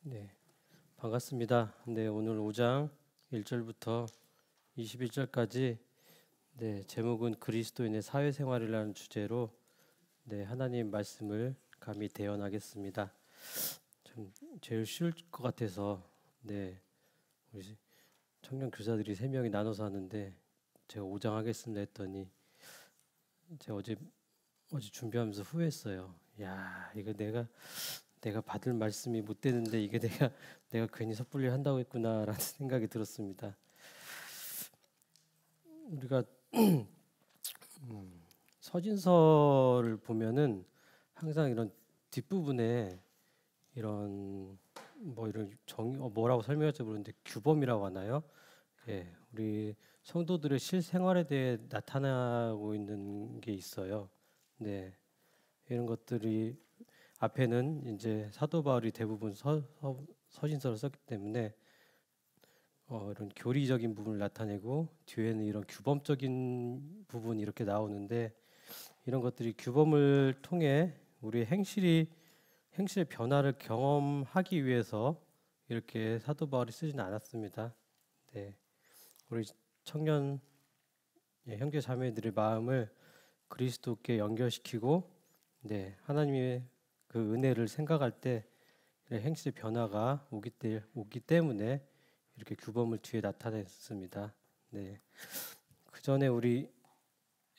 네, 반갑습니다. 네, 오늘 5장 1절부터 21절까지 제목은 그리스도인의 사회생활이라는 주제로 하나님 말씀을 감히 대언하겠습니다. 좀 제일 쉬울 것 같아서 우리 청년 교사들이 3명이 나눠서 하는데 제가 5장 하겠습니다 했더니 제가 어제 준비하면서 후회했어요. 야, 이거 내가 받을 말씀이 못 되는데 이게 내가 괜히 섣불리 한다고 했구나라는 생각이 들었습니다. 우리가 서신서를 보면은 항상 이런 뒷부분에 이런 이런 뭐라고 설명할지 모르는데 규범이라고 하나요? 예, 우리 성도들의 실생활에 대해 나타나고 있는 게 있어요. 네, 이런 것들이 앞에는 이제 사도 바울이 대부분 서신서를 썼기 때문에 이런 교리적인 부분을 나타내고 뒤에는 이런 규범적인 부분이 이렇게 나오는데 이런 것들이 규범을 통해 우리 행실의 변화를 경험하기 위해서 이렇게 사도 바울이 쓰지는 않았습니다. 네, 우리 청년 형제 자매들의 마음을 그리스도께 연결시키고 하나님의 그 은혜를 생각할 때 행실의 변화가 오기 때문에 이렇게 규범을 뒤에 나타냈습니다. 네, 그 전에 우리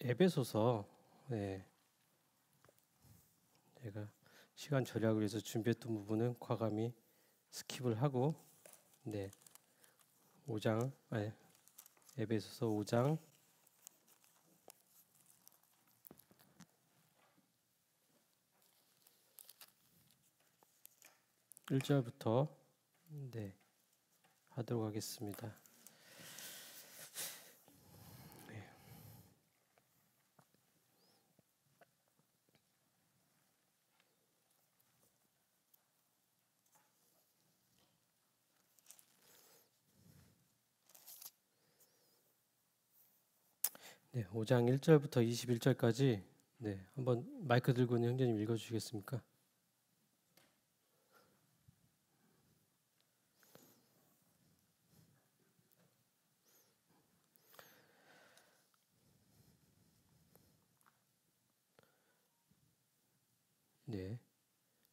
에베소서 제가 시간 절약을 위해서 준비했던 부분은 과감히 스킵을 하고 5장 에베소서 5장 1절부터 하도록 하겠습니다. 네, 5장 1절부터 21절까지 한번 마이크 들고 있는 형제님 읽어주시겠습니까? 네,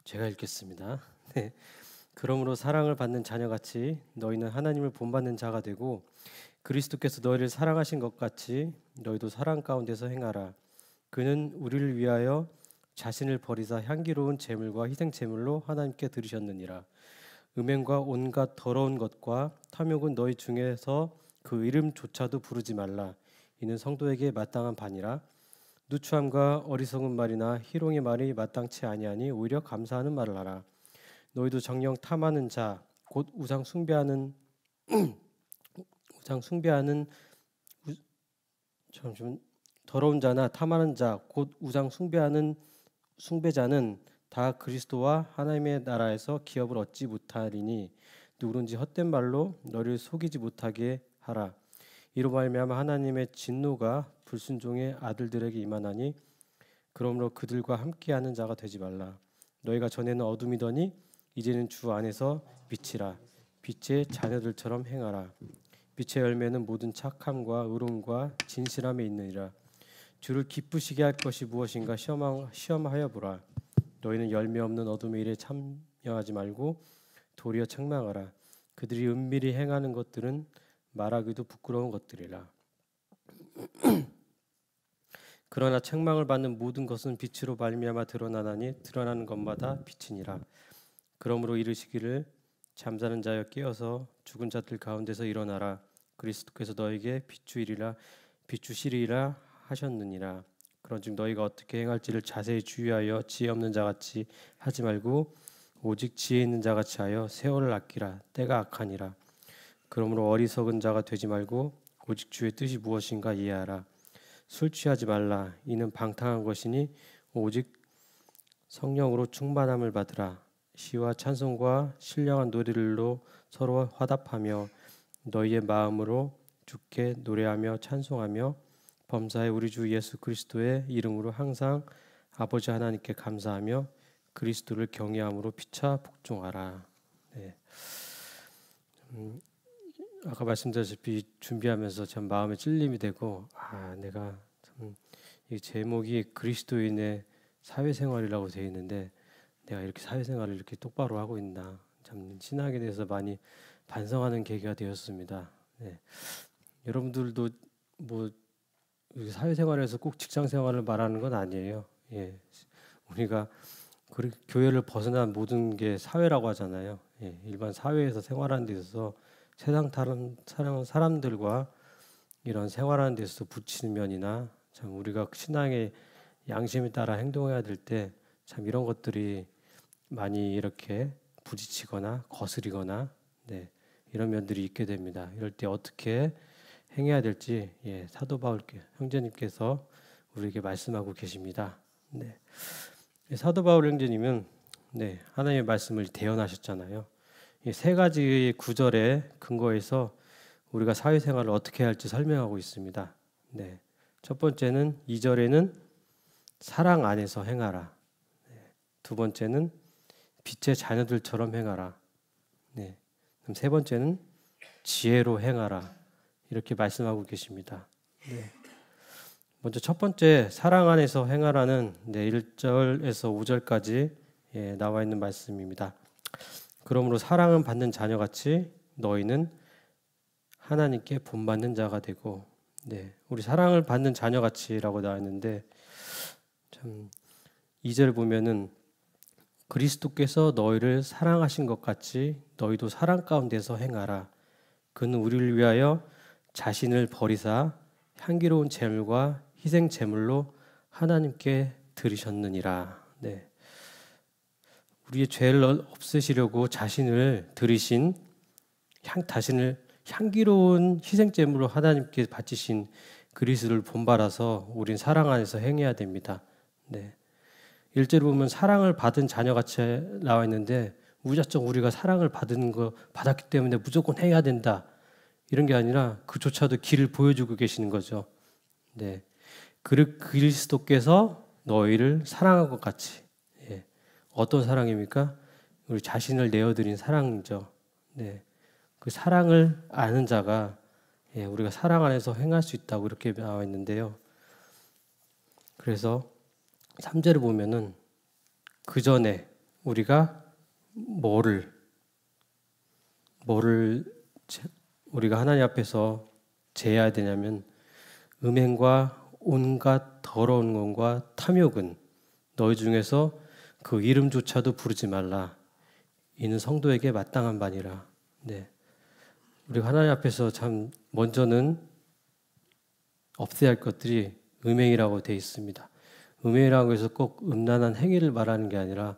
제가 읽겠습니다. 네, 그러므로 사랑을 받는 자녀같이 너희는 하나님을 본받는 자가 되고 그리스도께서 너희를 사랑하신 것 같이 너희도 사랑 가운데서 행하라. 그는 우리를 위하여 자신을 버리사 향기로운 제물과 희생 제물로 하나님께 드리셨느니라. 음행과 온갖 더러운 것과 탐욕은 너희 중에서 그 이름조차도 부르지 말라. 이는 성도에게 마땅한 반이라. 누추함과 어리석은 말이나 희롱의 말이 마땅치 아니하니 오히려 감사하는 말을 하라. 너희도 정녕 탐하는 자 곧 우상 숭배하는 더러운 자나 탐하는 자 곧 우상 숭배하는 숭배자는 다 그리스도와 하나님의 나라에서 기업을 얻지 못하리니 누구든지 헛된 말로 너를 속이지 못하게 하라. 이로 말미암아 하나님의 진노가 불순종의 아들들에게 임하나니 그러므로 그들과 함께하는 자가 되지 말라. 너희가 전에는 어둠이더니 이제는 주 안에서 빛이라. 빛의 자녀들처럼 행하라. 빛의 열매는 모든 착함과 의로움과 진실함에 있느니라. 주를 기쁘시게 할 것이 무엇인가 시험하여 보라. 너희는 열매 없는 어둠의 일에 참여하지 말고 도리어 책망하라. 그들이 은밀히 행하는 것들은 말하기도 부끄러운 것들이라. 그러나 책망을 받는 모든 것은 빛으로 말미암아 드러나나니 드러나는 것마다 빛이니라. 그러므로 이르시기를 잠자는 자여 깨어서 죽은 자들 가운데서 일어나라. 그리스도께서 너에게 비추시리라 하셨느니라. 그런즉 너희가 어떻게 행할지를 자세히 주의하여 지혜 없는 자같이 하지 말고 오직 지혜 있는 자같이 하여 세월을 아끼라. 때가 악하니라. 그러므로 어리석은 자가 되지 말고 오직 주의 뜻이 무엇인가 이해하라. 술 취하지 말라. 이는 방탕한 것이니 오직 성령으로 충만함을 받으라. 시와 찬송과 신령한 노래들로 서로 화답하며 너희의 마음으로 주께 노래하며 찬송하며 범사에 우리 주 예수 그리스도의 이름으로 항상 아버지 하나님께 감사하며 그리스도를 경외함으로 피차 복종하라. 네. 아까 말씀드렸다시피 준비하면서 참 마음에 찔림이 되고 내가 참 이 제목이 그리스도인의 사회생활이라고 되어 있는데 내가 이렇게 사회생활을 이렇게 똑바로 하고 있나 참 신학에 대해서 많이 반성하는 계기가 되었습니다. 네. 여러분들도 뭐 사회생활에서 꼭 직장생활을 말하는 건 아니에요. 예. 우리가 교회를 벗어난 모든 게 사회라고 하잖아요. 예. 일반 사회에서 생활하는 데 있어서 세상 다른 사람들과 이런 생활하는 데 있어서 부딪히는 면이나 참 우리가 신앙의 양심에 따라 행동해야 될 때 참 이런 것들이 많이 이렇게 부딪히거나 거스리거나 이런 면들이 있게 됩니다. 이럴 때 어떻게 행해야 될지 사도 바울 형제님께서 우리에게 말씀하고 계십니다. 사도 바울 형제님은 하나님의 말씀을 대언하셨잖아요. 이 세 가지의 구절에 근거해서 우리가 사회생활을 어떻게 할지 설명하고 있습니다. 첫 번째는 2절에는 사랑 안에서 행하라. 두 번째는 빛의 자녀들처럼 행하라. 그럼 세 번째는 지혜로 행하라. 이렇게 말씀하고 계십니다. 먼저 첫 번째 사랑 안에서 행하라는 1절에서 5절까지 나와 있는 말씀입니다. 그러므로 사랑은 받는 자녀같이 너희는 하나님께 본받는 자가 되고 우리 사랑을 받는 자녀같이라고 나와 있는데 참 2절 보면은 그리스도께서 너희를 사랑하신 것 같이 너희도 사랑 가운데서 행하라. 그는 우리를 위하여 자신을 버리사 향기로운 제물과 희생 제물로 하나님께 드리셨느니라. 우리의 죄를 없애시려고 자신을 드리신 자신을 향기로운 희생 제물로 하나님께 바치신 그리스도를 본받아서 우린 사랑 안에서 행해야 됩니다. 1절에 보면 사랑을 받은 자녀같이 나와 있는데 무작정 우리가 사랑을 받았기 때문에 무조건 해야 된다. 이런 게 아니라 그조차도 길을 보여주고 계시는 거죠. 그리스도께서 너희를 사랑한 것 같이. 어떤 사랑입니까? 우리 자신을 내어드린 사랑이죠. 그 사랑을 아는 자가 우리가 사랑 안에서 행할 수 있다고 이렇게 나와 있는데요. 그래서 3절을 보면은 그 전에 우리가 뭐를 우리가 하나님 앞에서 제해야 되냐면 음행과 온갖 더러운 것과 탐욕은 너희 중에서 그 이름조차도 부르지 말라. 이는 성도에게 마땅한 바니라. 우리가 하나님 앞에서 참 먼저는 없애야 할 것들이 음행이라고 되어 있습니다. 음행이라고 해서 꼭 음란한 행위를 말하는 게 아니라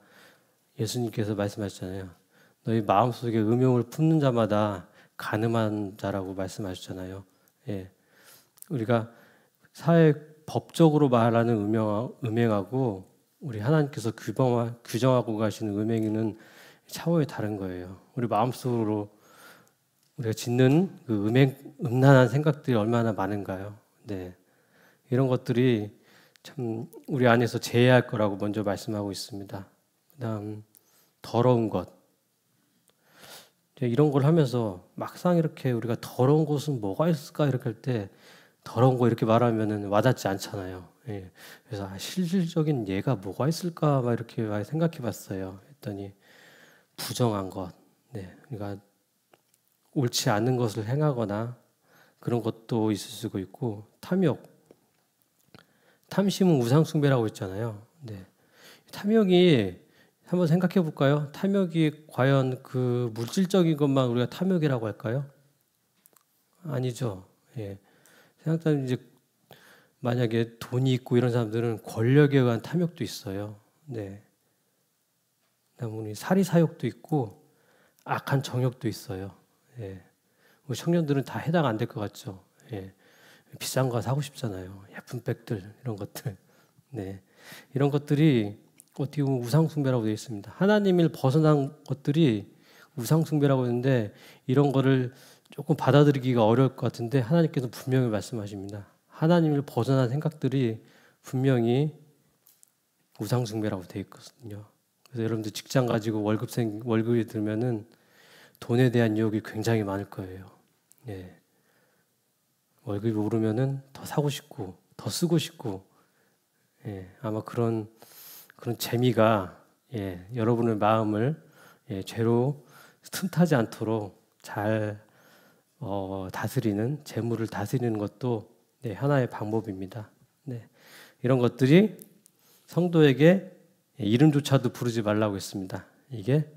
예수님께서 말씀하셨잖아요. 너희 마음속에 음욕을 품는 자마다 간음한 자라고 말씀하셨잖아요. 우리가 사회 법적으로 말하는 음행하고 우리 하나님께서 규정하고 가시는 음행은 차원이 다른 거예요. 우리 마음속으로 우리가 짓는 그 음란한 생각들이 얼마나 많은가요? 이런 것들이 참 우리 안에서 제해할 거라고 먼저 말씀하고 있습니다. 그다음 더러운 것. 이런 걸 하면서 막상 이렇게 우리가 더러운 것은 뭐가 있을까 이렇게 할 때 더러운 거 이렇게 말하면은 와닿지 않잖아요. 그래서 실질적인 예가 뭐가 있을까 막 이렇게 많이 생각해봤어요. 했더니 부정한 것, 그러니까 옳지 않은 것을 행하거나 그런 것도 있을 수가 있고 탐심은 우상 숭배라고 했잖아요. 탐욕이 한번 생각해 볼까요? 탐욕이 과연 그 물질적인 것만 우리가 탐욕이라고 할까요? 아니죠. 생각하면 이제 만약에 돈이 있고 이런 사람들은 권력에 의한 탐욕도 있어요. 그다음에 사리사욕도 있고 악한 정욕도 있어요. 우리 청년들은 다 해당 안 될 것 같죠. 비싼 거 사고 싶잖아요. 예쁜 백들 이런 것들. 이런 것들이 어떻게 보면 우상숭배라고 되어 있습니다. 하나님을 벗어난 것들이 우상숭배라고 했는데 이런 거를 조금 받아들이기가 어려울 것 같은데 하나님께서 분명히 말씀하십니다. 하나님을 벗어난 생각들이 분명히 우상숭배라고 되어 있거든요. 그래서 여러분들 직장 가지고 월급이 들면은 돈에 대한 유혹이 굉장히 많을 거예요. 예. 월급이 오르면은 더 사고 싶고 더 쓰고 싶고, 예. 아마 그런 재미가, 예, 여러분의 마음을, 예, 죄로 틈타지 않도록 잘 다스리는, 재물을 다스리는 것도, 네, 하나의 방법입니다. 네. 이런 것들이 성도에게 이름조차도 부르지 말라고 했습니다. 이게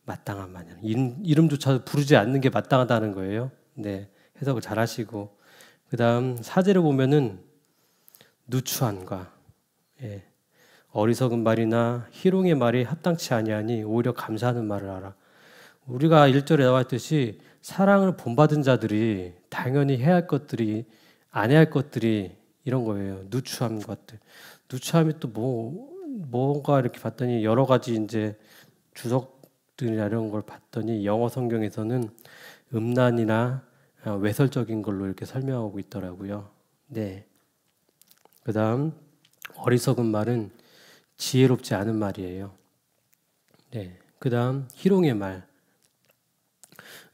마땅한 마냥, 이름조차도 부르지 않는 게 마땅하다는 거예요. 네, 해석을 잘 하시고, 그 다음 4절을 보면은 누추함과, 예, 어리석은 말이나 희롱의 말이 합당치 아니하니 오히려 감사하는 말을 하라. 우리가 1절에 나와 있듯이 사랑을 본받은 자들이 당연히 해야 할 것들이, 안 해야 할 것들이 이런 거예요. 누추함 것들. 누추함이 또 뭔가 이렇게 봤더니 여러 가지 이제 주석들이나 이런 걸 봤더니 영어 성경에서는 음란이나 외설적인 걸로 이렇게 설명하고 있더라고요. 네. 그 다음 어리석은 말은 지혜롭지 않은 말이에요. 네. 그 다음 희롱의 말.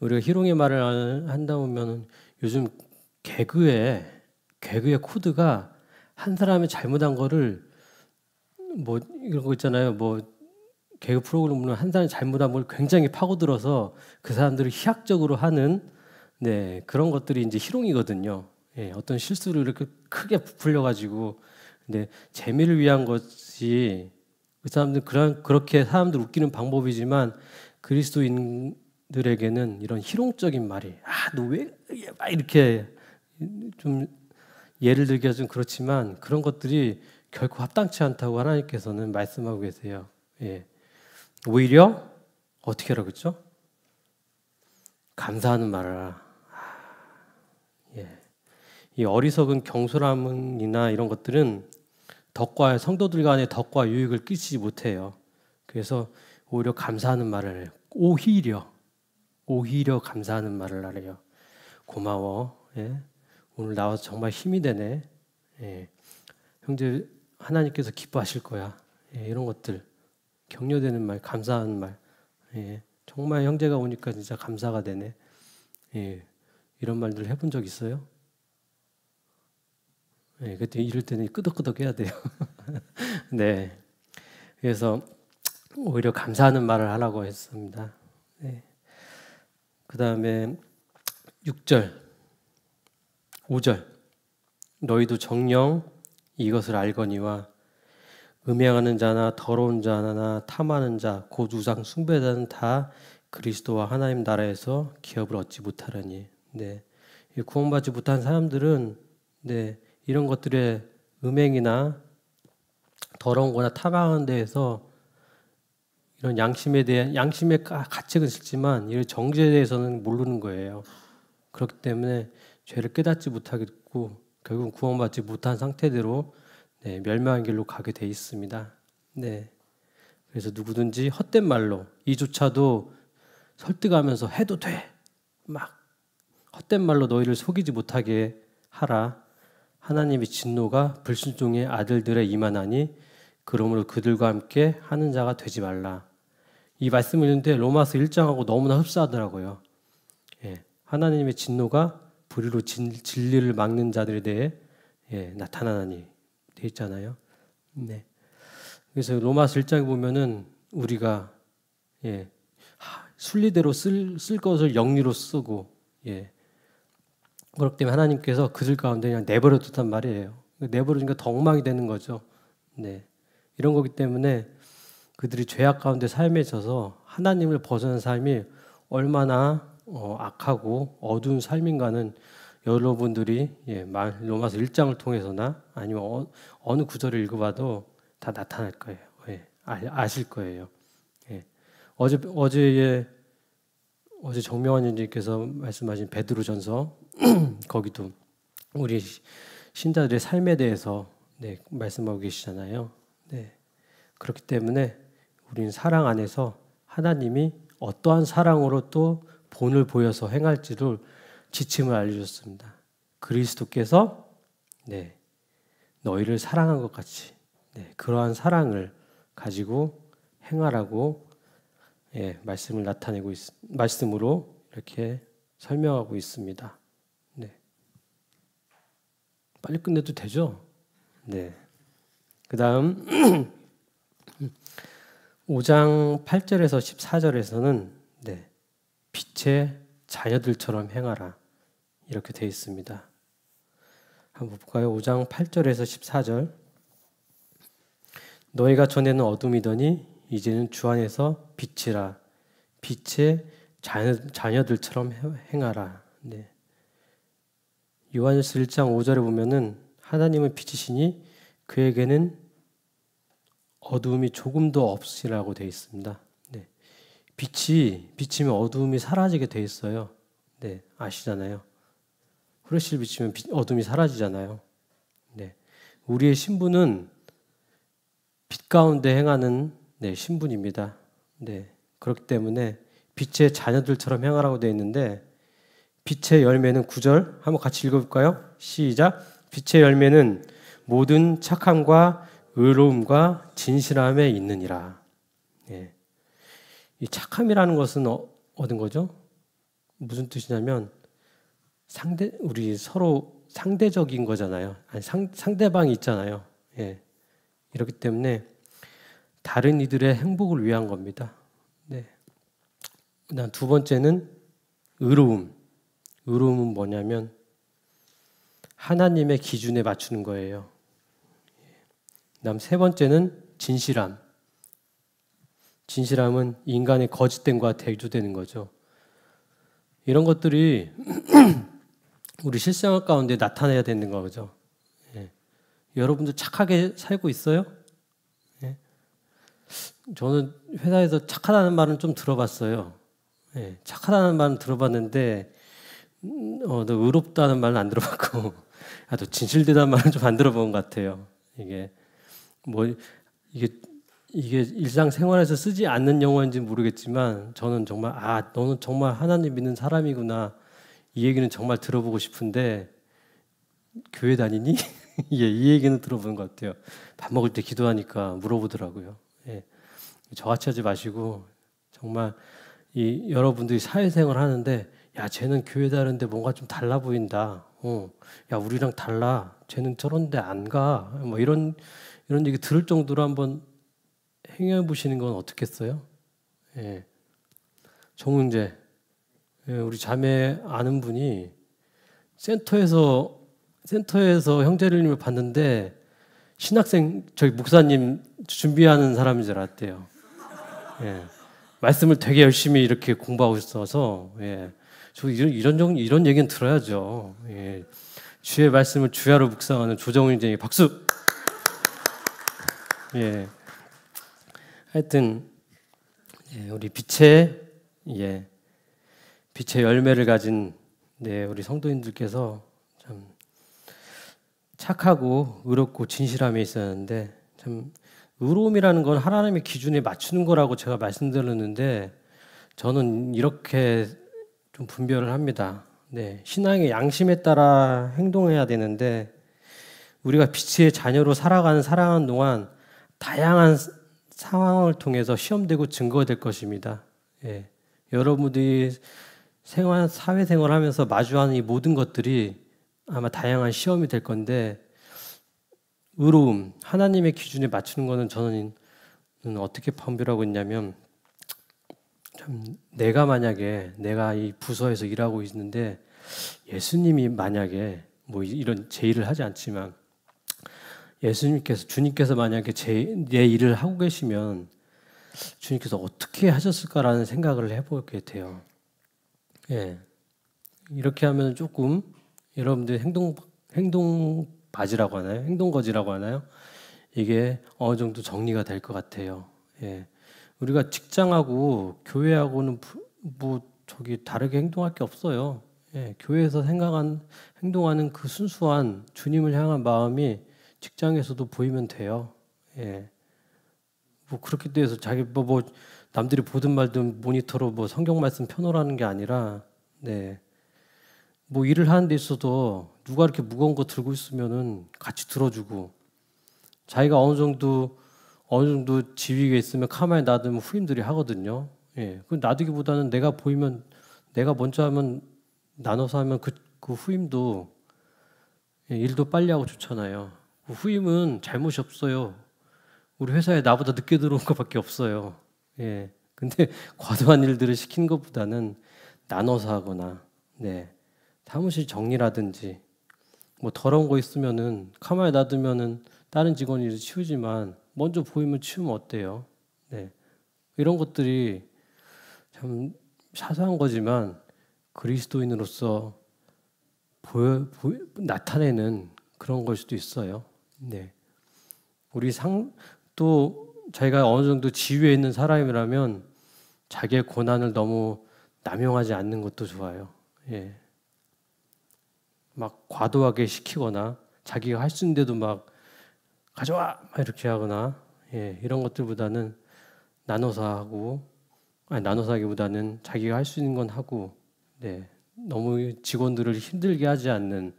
우리가 희롱의 말을 한다 보면 요즘 개그의 코드가 한 사람이 잘못한 거를, 뭐 이런 거 있잖아요. 뭐 개그 프로그램으로 한 사람이 잘못한 걸 굉장히 파고들어서 그 사람들을 희학적으로 하는, 네, 그런 것들이 이제 희롱이거든요. 예, 어떤 실수를 이렇게 크게 부풀려 가지고, 근데 재미를 위한 것이, 그 사람들 그렇게 사람들 웃기는 방법이지만 그리스도인들에게는 이런 희롱적인 말이, 너 왜 막 이렇게, 좀 예를 들기가 좀 그렇지만 그런 것들이 결코 합당치 않다고 하나님께서는 말씀하고 계세요. 예. 오히려 어떻게 하라고 했죠? 감사하는 말을 하라. 예. 이 어리석은 경솔함이나 이런 것들은 성도들 간의 덕과 유익을 끼치지 못해요. 그래서 오히려 감사하는 말을 해요. 오히려 감사하는 말을 하래요. 고마워. 예. 오늘 나와서 정말 힘이 되네. 예. 형제, 하나님께서 기뻐하실 거야. 예. 이런 것들, 격려되는 말, 감사하는 말. 예. 정말 형제가 오니까 진짜 감사가 되네. 예. 이런 말들 해본 적 있어요? 예. 그때 이럴 때는 끄덕끄덕 해야 돼요. 네. 그래서 오히려 감사하는 말을 하라고 했습니다. 네. 그 다음에 6절, 5절. 너희도 정녕 이것을 알거니와 음행하는 자나 더러운 자나 탐하는 자 곧 우상 숭배자는 다 그리스도와 하나님 나라에서 기업을 얻지 못하려니. 네. 구원받지 못한 사람들은, 네, 이런 것들의 음행이나 더러운 거나 탐하는 데에서 이런 양심의 가책은 싫지만 이 정죄에 대해서는 모르는 거예요. 그렇기 때문에 죄를 깨닫지 못하겠고 결국 구원받지 못한 상태대로, 네, 멸망의 길로 가게 돼 있습니다. 네. 그래서 누구든지 헛된 말로, 이조차도 설득하면서 해도 돼, 막 헛된 말로 너희를 속이지 못하게 하라. 하나님의 진노가 불순종의 아들들에 임하나니 그러므로 그들과 함께 하는 자가 되지 말라. 이 말씀을 읽는데 로마서 1장하고 너무나 흡사하더라고요. 예, 하나님의 진노가 불의로 진리를 막는 자들에 대해, 예, 나타나니 돼 있잖아요. 네. 그래서 로마서 1장에 보면은 우리가, 예, 순리대로 쓸 것을 영리로 쓰고, 예, 그렇기 때문에 하나님께서 그들 가운데 그냥 내버려 뒀단 말이에요. 내버려두니까 더 엉망이 되는 거죠. 네. 이런 거기 때문에 그들이 죄악 가운데 삶에 져서 하나님을 벗어난 삶이 얼마나 악하고 어두운 삶인가는 여러분들이, 예, 로마서 1장을 통해서나 아니면 어느 구절을 읽어봐도 다 나타날 거예요. 예, 아실 거예요. 예. 어제 정명환 님께서 말씀하신 베드로전서 거기도 우리 신자들의 삶에 대해서, 네, 말씀하고 계시잖아요. 네. 그렇기 때문에 우리는 사랑 안에서 하나님이 어떠한 사랑으로 또 본을 보여서 행할지를 지침을 알려줬습니다. 그리스도께서, 네, 너희를 사랑한 것 같이, 네, 그러한 사랑을 가지고 행하라고, 말씀을 말씀으로 이렇게 설명하고 있습니다. 네. 빨리 끝내도 되죠? 네. 그다음 5장 8절에서 14절에서는 빛의 자녀들처럼 행하라 이렇게 되어 있습니다. 한번 볼까요? 5장 8절에서 14절. 너희가 전에는 어둠이더니 이제는 주 안에서 빛이라. 빛의 자녀들처럼 행하라. 네. 요한일서 1장 5절에 보면은 하나님은 빛이시니 그에게는 어두움이 조금도 없으시라고 되어 있습니다. 네. 빛이면 어두움이 사라지게 되어 있어요. 네, 아시잖아요. 후레쉬를 비추면 어둠이 사라지잖아요. 네. 우리의 신분은 빛 가운데 행하는 신분입니다. 네. 그렇기 때문에 빛의 자녀들처럼 행하라고 되어 있는데 빛의 열매는 9절 한번 같이 읽어볼까요? 시작. 빛의 열매는 모든 착함과 의로움과 진실함에 있느니라. 네. 이 착함이라는 것은 얻은 거죠? 무슨 뜻이냐면 우리 서로 상대적인 거잖아요. 아니, 상대방이 있잖아요. 예. 이렇기 때문에 다른 이들의 행복을 위한 겁니다. 네. 그다음 두 번째는 의로움. 의로움은 뭐냐면 하나님의 기준에 맞추는 거예요. 그다음 세 번째는 진실함. 진실함은 인간의 거짓됨과 대조되는 거죠. 이런 것들이 우리 실생활 가운데 나타내야 되는 거죠. 예. 여러분들 착하게 살고 있어요? 예. 저는 회사에서 착하다는 말은 좀 들어봤어요. 예. 착하다는 말은 들어봤는데 너 의롭다는 말은 안 들어봤고 또 진실되다는 말은 좀 안 들어본 것 같아요. 이게 일상생활에서 쓰지 않는 용어인지 모르겠지만 저는 정말 너는 정말 하나님 믿는 사람이구나 이 얘기는 정말 들어보고 싶은데 교회 다니니? 예, 이 얘기는 들어보는 것 같아요. 밥 먹을 때 기도하니까 물어보더라고요. 예, 저같이 하지 마시고 정말 여러분들이 사회생활 하는데 야 쟤는 교회 다니는데 뭔가 좀 달라 보인다. 야 우리랑 달라. 쟤는 저런데 안 가. 뭐 이런 얘기 들을 정도로 한번 행해 보시는 건 어떻겠어요? 예. 정은재, 우리 자매 아는 분이 센터에서 형제님을 봤는데 신학생 저희 목사님 준비하는 사람인 줄 알았대요. 예. 말씀을 되게 열심히 이렇게 공부하고 있어서 저 이런 얘기는 들어야죠. 예. 주의 말씀을 주야로 묵상하는 조정훈쟁이 박수. 예. 하여튼 우리 빛의 열매를 가진 우리 성도님들께서 참 착하고 의롭고 진실함에 있었는데 참 의로움이라는 건 하나님의 기준에 맞추는 거라고 제가 말씀드렸는데 저는 이렇게 좀 분별을 합니다. 신앙의 양심에 따라 행동해야 되는데 우리가 빛의 자녀로 살아가는 동안 다양한 상황을 통해서 시험되고 증거될 것입니다. 여러분들이 사회생활하면서 마주하는 이 모든 것들이 아마 다양한 시험이 될 건데 의로움, 하나님의 기준에 맞추는 것은 저는 어떻게 판별하고 있냐면 내가 이 부서에서 일하고 있는데 예수님이 만약에 이런 제 일을 하지 않지만 주님께서 만약에 내 일을 하고 계시면 주님께서 어떻게 하셨을까라는 생각을 해보게 돼요. 이렇게 하면 조금 여러분들 행동 바지라고 하나요? 행동거지라고 하나요? 이게 어느 정도 정리가 될 것 같아요. 우리가 직장하고 교회하고는 다르게 행동할 게 없어요. 교회에서 행동하는 그 순수한 주님을 향한 마음이 직장에서도 보이면 돼요. 그렇게 돼서 남들이 보든 말든 모니터로 성경 말씀 펴놓으라는 게 아니라 일을 하는 데 있어도 누가 이렇게 무거운 거 들고 있으면은 같이 들어주고 자기가 어느 정도 지위가 있으면 가만히 놔두면 후임들이 하거든요. 예, 그 놔두기보다는 내가 보이면 내가 먼저 하면 나눠서 하면 그 후임도 예, 일도 빨리 하고 좋잖아요. 그 후임은 잘못이 없어요. 우리 회사에 나보다 늦게 들어온 것밖에 없어요. 예, 근데 과도한 일들을 시키는 것보다는 나눠서 하거나, 네, 사무실 정리라든지 뭐 더러운 거 있으면은 가만히 놔두면은 다른 직원이 치우지만 먼저 보이면 치우면 어때요? 네, 이런 것들이 참 사소한 거지만 그리스도인으로서 나타내는 그런 걸 수도 있어요. 네. 또 자기가 어느 정도 지위에 있는 사람이라면 자기의 고난을 너무 남용하지 않는 것도 좋아요. 예. 막 과도하게 시키거나 자기가 할 수 있는데도 막 가져와 막 이렇게 하거나 예, 이런 것들보다는 나눠서 하기보다는 자기가 할 수 있는 건 하고 네, 너무 직원들을 힘들게 하지 않는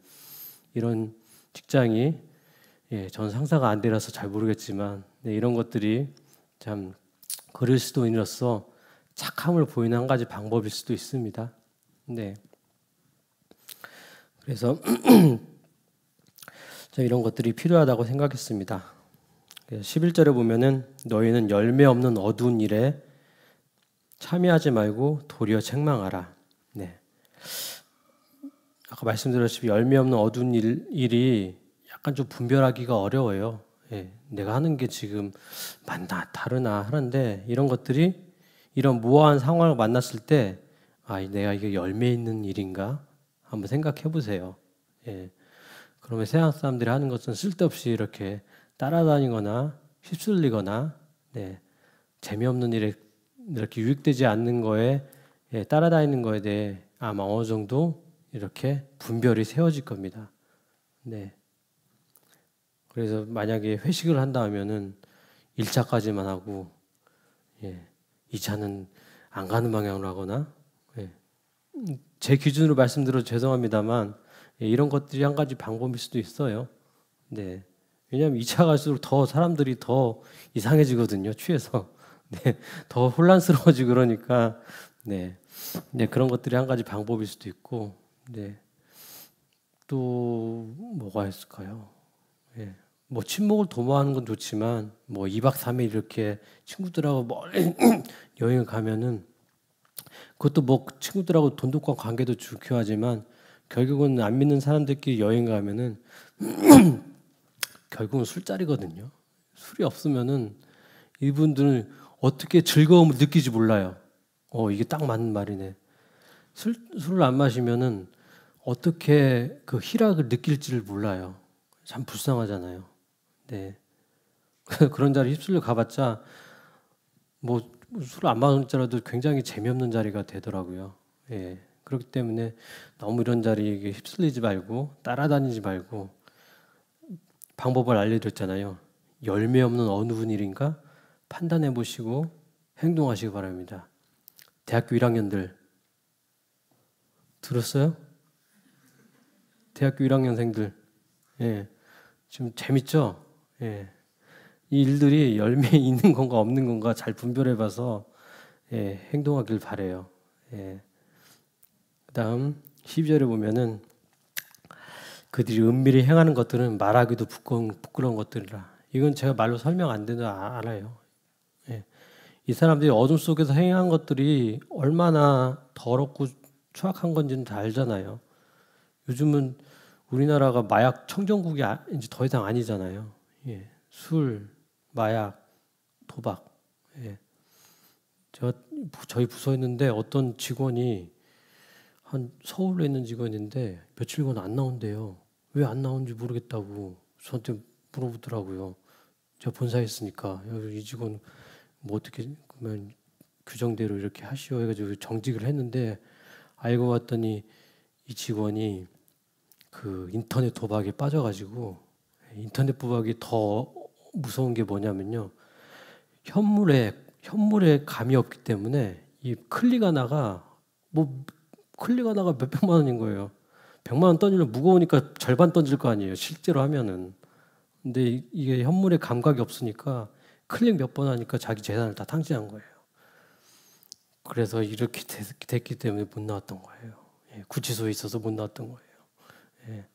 이런 직장이 예, 전 상사가 안 되라서 잘 모르겠지만 네, 이런 것들이 참 그리스도인으로서 착함을 보이는 한 가지 방법일 수도 있습니다. 네. 그래서 이런 것들이 필요하다고 생각했습니다. 11절에 보면은 너희는 열매 없는 어두운 일에 참여하지 말고 도리어 책망하라. 네. 아까 말씀드렸다시피 열매 없는 어두운 일이 약간 좀 분별하기가 어려워요. 예, 내가 하는 게 지금 맞나 다르나 하는데 이런 것들이 이런 모호한 상황을 만났을 때 내가 이게 열매 있는 일인가 한번 생각해 보세요. 예, 그러면 세상 사람들이 하는 것은 쓸데없이 이렇게 따라다니거나 휩쓸리거나 네, 재미없는 일에 이렇게 유익되지 않는 거에 예, 따라다니는 거에 대해 아마 어느 정도 이렇게 분별이 세워질 겁니다. 네. 그래서 만약에 회식을 한다 하면은 1차까지만 하고 예, 2차는 안 가는 방향으로 하거나 예, 제 기준으로 말씀드려서 죄송합니다만 예, 이런 것들이 한 가지 방법일 수도 있어요. 네. 왜냐하면 2차 갈수록 더 사람들이 더 이상해지거든요. 취해서 네, 더 혼란스러워지고 그러니까 네, 네 그런 것들이 한 가지 방법일 수도 있고 네. 또 뭐가 있을까요? 예. 뭐 친목을 도모하는 건 좋지만 뭐 2박 3일 이렇게 친구들하고 멀리 여행을 가면은 그것도 뭐 친구들하고 돈독한 관계도 중요하지만 결국은 안 믿는 사람들끼리 여행 가면은 결국은 술자리거든요. 술이 없으면은 이분들은 어떻게 즐거움을 느끼지 몰라요. 이게 딱 맞는 말이네. 술을 안 마시면은 어떻게 그 희락을 느낄지를 몰라요. 참 불쌍하잖아요. 네. 그런 자리 휩쓸려 가봤자 뭐 술 안 마시는 자라도 굉장히 재미없는 자리가 되더라고요. 예. 그렇기 때문에 너무 이런 자리에 휩쓸리지 말고 따라다니지 말고 방법을 알려드렸잖아요. 열매 없는 어느 분일인가 판단해 보시고 행동하시기 바랍니다. 대학교 1학년들 들었어요? 대학교 1학년생들 예. 지금 재밌죠? 예. 이 일들이 열매 있는 건가 없는 건가 잘 분별해봐서 예, 행동하길 바래요. 예. 그다음 12절에 보면은 그들이 은밀히 행하는 것들은 말하기도 부끄러운 것들이라. 이건 제가 말로 설명 안 되는 알아요. 예. 이 사람들이 어둠 속에서 행한 것들이 얼마나 더럽고 추악한 건지는 다 알잖아요. 요즘은 우리나라가 마약 청정국이 이제 더 이상 아니잖아요. 예. 술, 마약, 도박. 예. 저희 부서에 있는데 어떤 직원이 한 서울에 있는 직원인데 며칠간 안 나온대요. 왜 안 나오는지 모르겠다고 저한테 물어보더라고요. 제가 본사에 있으니까 이 직원 뭐 어떻게 그러면 규정대로 이렇게 하시오 해가지고 정직을 했는데 알고 봤더니 이 직원이 그 인터넷 도박에 빠져가지고 인터넷 도박이 더 무서운 게 뭐냐면요. 현물에 감이 없기 때문에 이 클릭 하나가 몇백만 원인 거예요. 100만 원 던지면 무거우니까 절반 던질 거 아니에요. 실제로 하면은. 근데 이게 현물에 감각이 없으니까 클릭 몇 번 하니까 자기 재산을 다 탕진한 거예요. 그래서 이렇게 됐기 때문에 못 나왔던 거예요. 예, 구치소에 있어서 못 나왔던 거예요. 예.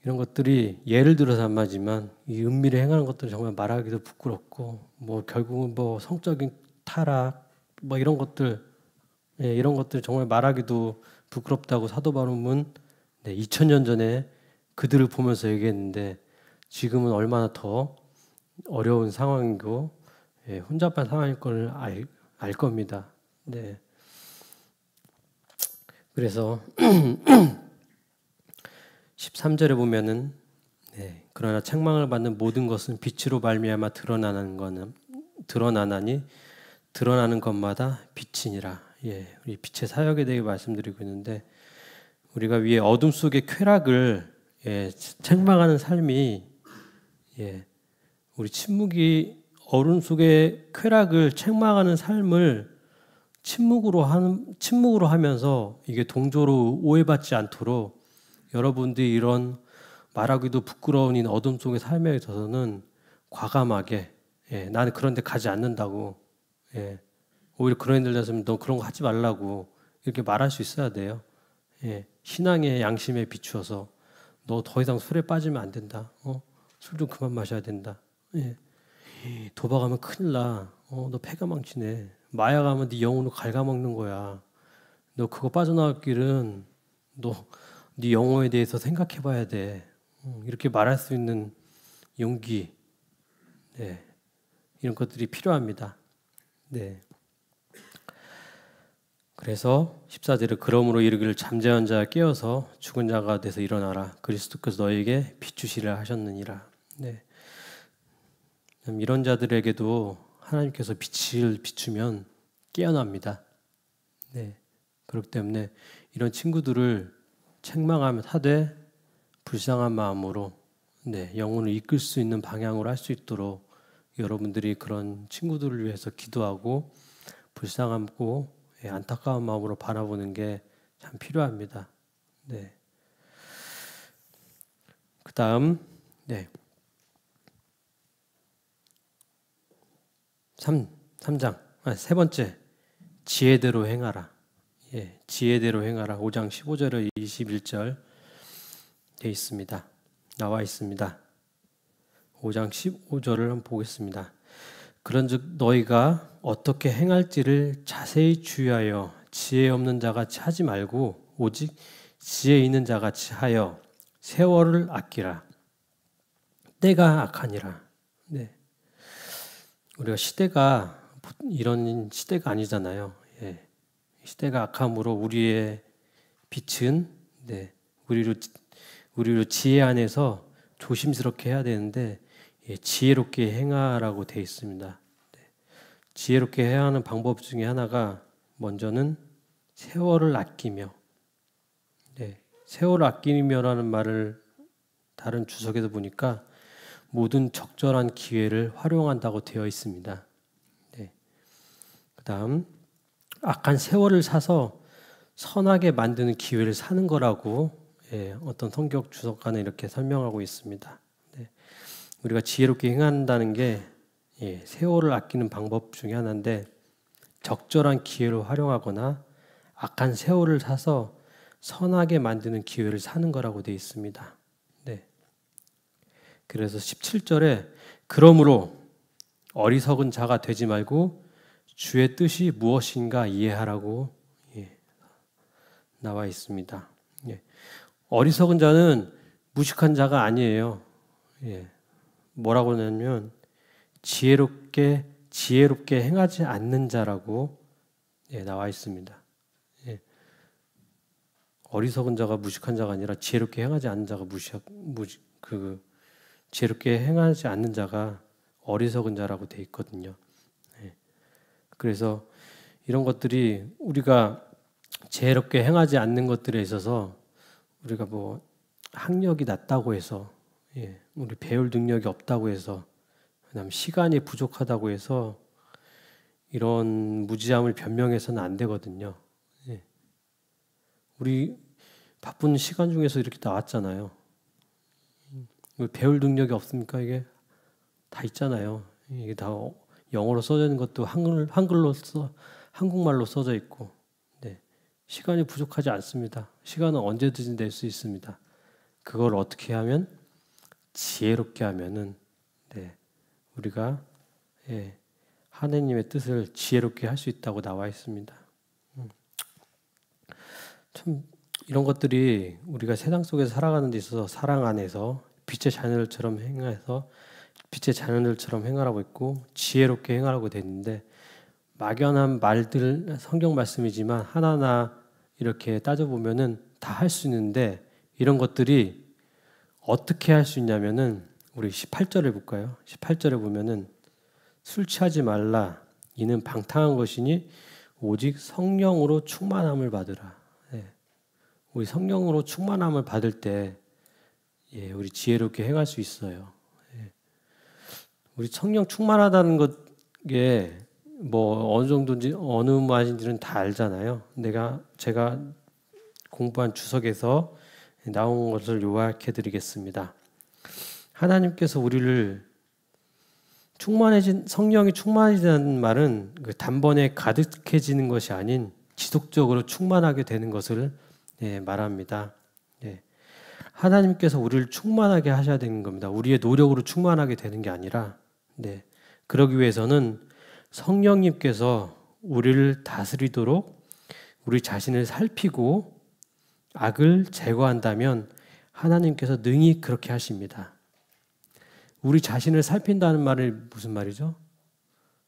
이런 것들이 예를 들어서 한 말이지만 이 은밀히 행하는 것들은 정말 말하기도 부끄럽고 뭐 결국은 뭐 성적인 타락 뭐 이런 것들 이런 것들 정말 말하기도 부끄럽다고 사도 바울은 2000년 전에 그들을 보면서 얘기했는데 지금은 얼마나 더 어려운 상황이고 혼잡한 상황일 걸 알 겁니다. 네. 그래서 13절에 보면은 그러나 책망을 받는 모든 것은 빛으로 말미암아 드러나나니 드러나는 것마다 빛이니라. 우리 빛의 사역에 대해 말씀드리고 있는데 우리가 위에 어둠 속의 쾌락을 책망하는 삶이 우리 어둠 속의 쾌락을 책망하는 삶을 침묵으로 하면서 이게 동조로 오해받지 않도록 여러분들이 이런 말하기도 부끄러운 이 어둠 속의 삶에 있어서는 과감하게 나는 그런 데 가지 않는다고 오히려 그런 애들 됐으면 너 그런 거 하지 말라고 이렇게 말할 수 있어야 돼요. 신앙의 양심에 비추어서 너 더 이상 술에 빠지면 안 된다. 술 좀 그만 마셔야 된다. 도박하면 큰일 나. 너 패가 망치네. 마약하면 네 영혼을 갉아먹는 거야. 너 그거 빠져나갈 길은 네 영혼에 대해서 생각해봐야 돼. 이렇게 말할 수 있는 용기, 이런 것들이 필요합니다. 그래서 14절에 그러므로 이르기를 잠재한 자 깨어서 죽은 자가 돼서 일어나라. 그리스도께서 너에게 비추시라 하셨느니라. 이런 자들에게도 하나님께서 빛을 비추면 깨어납니다. 그렇기 때문에 이런 친구들을 책망하면 하되 불쌍한 마음으로 영혼을 이끌 수 있는 방향으로 할 수 있도록 여러분들이 그런 친구들을 위해서 기도하고 불쌍하고 안타까운 마음으로 바라보는 게 참 필요합니다. 그 다음 3장 세 번째 지혜대로 행하라. 지혜대로 행하라. 5장 15절에 21절 되어 있습니다. 나와 있습니다. 5장 15절을 한번 보겠습니다. 그런즉 너희가 어떻게 행할지를 자세히 주의하여 지혜 없는 자같이 하지 말고 오직 지혜 있는 자같이 하여 세월을 아끼라. 때가 악하니라. 우리가 시대가 이런 시대가 아니잖아요. 시대가 악함으로 우리의 빛은 우리로 지혜 안에서 조심스럽게 해야 되는데 지혜롭게 행하라고 되어 있습니다. 지혜롭게 해야 하는 방법 중에 하나가 먼저는 세월을 아끼며 세월을 아끼며라는 말을 다른 주석에서 보니까 모든 적절한 기회를 활용한다고 되어 있습니다. 그 다음 악한 세월을 사서 선하게 만드는 기회를 사는 거라고 어떤 성경 주석가는 이렇게 설명하고 있습니다. 우리가 지혜롭게 행한다는 게 세월을 아끼는 방법 중에 하나인데 적절한 기회를 활용하거나 악한 세월을 사서 선하게 만드는 기회를 사는 거라고 되어 있습니다. 그래서 17절에 그러므로 어리석은 자가 되지 말고 주의 뜻이 무엇인가 이해하라고 나와 있습니다. 어리석은 자는 무식한 자가 아니에요. 뭐라고 하냐면 지혜롭게 행하지 않는 자라고 나와 있습니다. 어리석은 자가 무식한 자가 아니라 지혜롭게 행하지 않는 자가 지혜롭게 행하지 않는 자가 어리석은 자라고 돼 있거든요. 그래서 이런 것들이 우리가 지혜롭게 행하지 않는 것들에 있어서 우리가 뭐 학력이 낮다고 해서 우리 배울 능력이 없다고 해서 그다음 시간이 부족하다고 해서 이런 무지함을 변명해서는 안 되거든요. 우리 바쁜 시간 중에서 이렇게 나왔잖아요. 배울 능력이 없습니까? 이게 다 있잖아요. 이게 다 영어로 써져 있는 것도 한글로 한국말로 써져 있고, 네. 시간이 부족하지 않습니다. 시간은 언제든지 낼 수 있습니다. 그걸 어떻게 하면 지혜롭게 하면은 네. 우리가 예, 하나님의 뜻을 지혜롭게 할 수 있다고 나와 있습니다. 참 이런 것들이 우리가 세상 속에서 살아가는 데 있어서 사랑 안에서 빛의 자녀들처럼 행해서 빛의 자녀들처럼 행하라고 있고 지혜롭게 행하라고 됐는데 막연한 말들 성경 말씀이지만 하나하나 이렇게 따져보면은 다 할 수 있는데 이런 것들이 어떻게 할 수 있냐면은 우리 18절에 볼까요? 18절에 보면은 술 취하지 말라 이는 방탕한 것이니 오직 성령으로 충만함을 받으라. 예. 우리 성령으로 충만함을 받을 때 예, 우리 지혜롭게 행할 수 있어요. 예. 우리 성령 충만하다는 것에 뭐 어느 정도인지 어느 말인지는 다 알잖아요. 제가 공부한 주석에서 나온 것을 요약해 드리겠습니다. 하나님께서 우리를 성령이 충만해진다는 말은 그 단번에 가득해지는 것이 아닌 지속적으로 충만하게 되는 것을 말합니다. 하나님께서 우리를 충만하게 하셔야 되는 겁니다. 우리의 노력으로 충만하게 되는 게 아니라 그러기 위해서는 성령님께서 우리를 다스리도록 우리 자신을 살피고 악을 제거한다면 하나님께서 능히 그렇게 하십니다. 우리 자신을 살핀다는 말은 무슨 말이죠?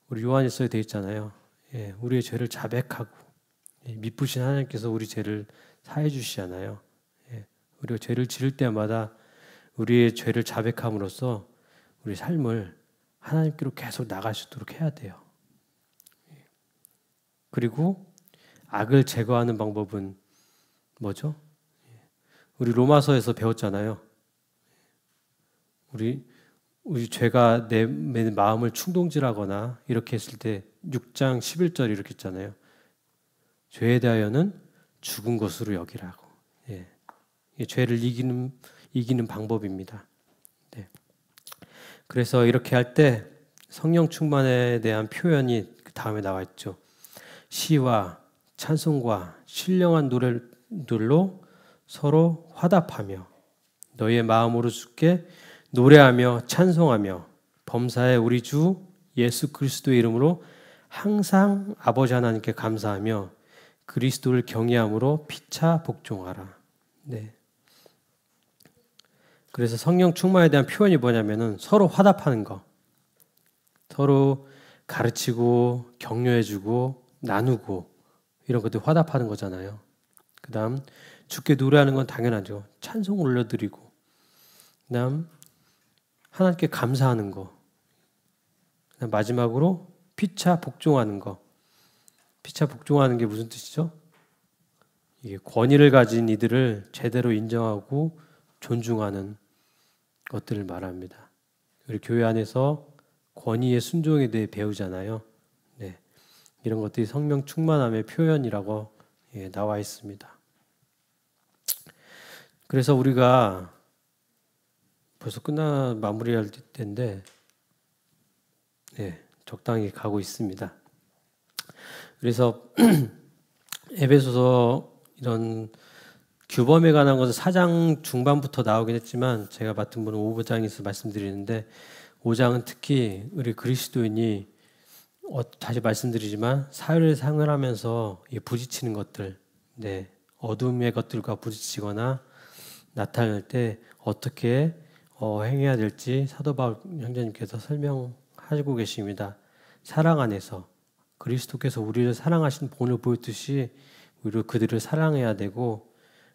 우리 요한일서에 되어 있잖아요. 우리의 죄를 자백하고 미쁘신 하나님께서 우리 죄를 사해 주시잖아요. 우리가 죄를 지을 때마다 우리의 죄를 자백함으로써 우리 삶을 하나님께로 계속 나갈 수 있도록 해야 돼요. 그리고 악을 제거하는 방법은 뭐죠? 우리 로마서에서 배웠잖아요. 우리 죄가 내 마음을 충동질하거나 이렇게 했을 때 6장 11절 이렇게 했잖아요. 죄에 대하여는 죽은 것으로 여기라고. 죄를 이기는 방법입니다. 그래서 이렇게 할 때 성령 충만에 대한 표현이 그 다음에 나와 있죠. 시와 찬송과 신령한 노래들로 서로 화답하며 너희의 마음으로 주께 노래하며 찬송하며 범사에 우리 주 예수 그리스도의 이름으로 항상 아버지 하나님께 감사하며 그리스도를 경외함으로 피차 복종하라. 그래서 성령 충만에 대한 표현이 뭐냐면은 서로 화답하는 거, 서로 가르치고 격려해주고 나누고 이런 것들 화답하는 거잖아요. 그다음 주께 노래하는 건 당연하죠. 찬송 올려드리고 그다음 하나님께 감사하는 거, 그다음 마지막으로 피차 복종하는 거. 피차 복종하는 게 무슨 뜻이죠? 이게 권위를 가진 이들을 제대로 인정하고 존중하는 것들을 말합니다. 우리 교회 안에서 권위의 순종에 대해 배우잖아요. 이런 것들이 성령 충만함의 표현이라고 나와 있습니다. 그래서 우리가 벌써 마무리할 때인데 적당히 가고 있습니다. 그래서 에베소서 이런 규범에 관한 것은 4장 중반부터 나오긴 했지만 제가 맡은 분은 5장에서 말씀드리는데 5장은 특히 우리 그리스도인이 다시 말씀드리지만 사회생활을 하면서 부딪히는 것들, 어둠의 것들과 부딪히거나 나타날 때 어떻게 행해야 될지 사도 바울 형제님께서 설명하고 계십니다. 사랑 안에서 그리스도께서 우리를 사랑하신 본을 보였듯이 우리를 그들을 사랑해야 되고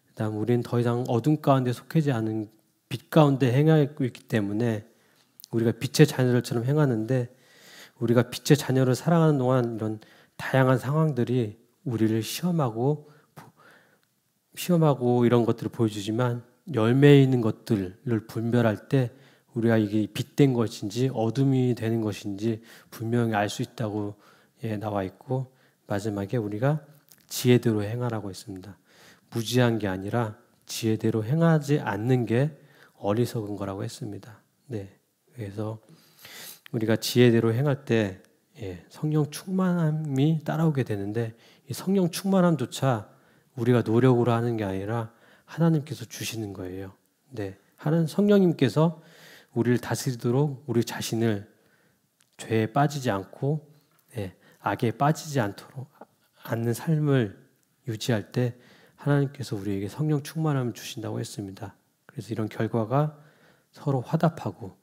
그다음 우리는 더 이상 어둠 가운데 속하지 않은 빛 가운데 행하고 있기 때문에 우리가 빛의 자녀들처럼 행하는데 우리가 빛의 자녀를 사랑하는 동안 이런 다양한 상황들이 우리를 시험하고 이런 것들을 보여주지만 열매에 있는 것들을 분별할 때 우리가 이게 빛된 것인지 어둠이 되는 것인지 분명히 알 수 있다고 나와 있고 마지막에 우리가 지혜대로 행하라고 했습니다. 무지한 게 아니라 지혜대로 행하지 않는 게 어리석은 거라고 했습니다. 그래서 우리가 지혜대로 행할 때 성령 충만함이 따라오게 되는데 이 성령 충만함조차 우리가 노력으로 하는 게 아니라 하나님께서 주시는 거예요. 하나님 성령님께서 우리를 다스리도록 우리 자신을 죄에 빠지지 않고 악에 빠지지 않는 삶을 유지할 때 하나님께서 우리에게 성령 충만함을 주신다고 했습니다. 그래서 이런 결과가 서로 화답하고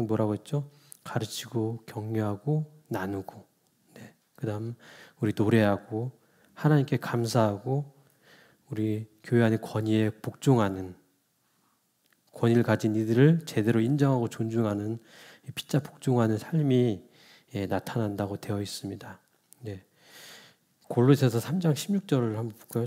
뭐라고 했죠? 가르치고 격려하고 나누고 그다음 우리 노래하고 하나님께 감사하고 우리 교회 안의 권위에 복종하는 권위를 가진 이들을 제대로 인정하고 존중하는 피차 복종하는 삶이 나타난다고 되어 있습니다. 골로새서 3장 16절을 한번 볼까요?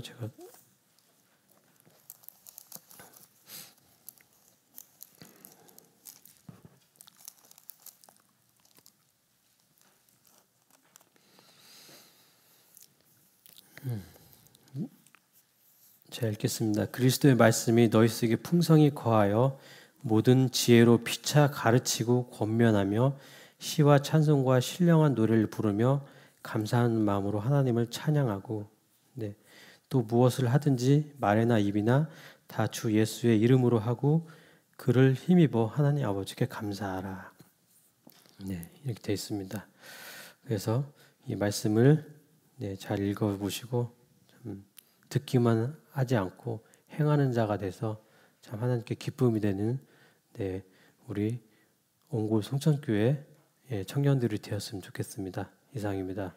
제가 읽겠습니다. 그리스도의 말씀이 너희 속에 풍성히 거하여 모든 지혜로 피차 가르치고 권면하며 시와 찬송과 신령한 노래를 부르며 감사하는 마음으로 하나님을 찬양하고 또 무엇을 하든지 말이나 입이나 다 주 예수의 이름으로 하고 그를 힘입어 하나님 아버지께 감사하라. 이렇게 되어 있습니다. 그래서 이 말씀을 잘 읽어보시고 듣기만 하지 않고 행하는 자가 돼서 참 하나님께 기쁨이 되는 우리 옹골 송천교회 청년들이 되었으면 좋겠습니다. 이상입니다.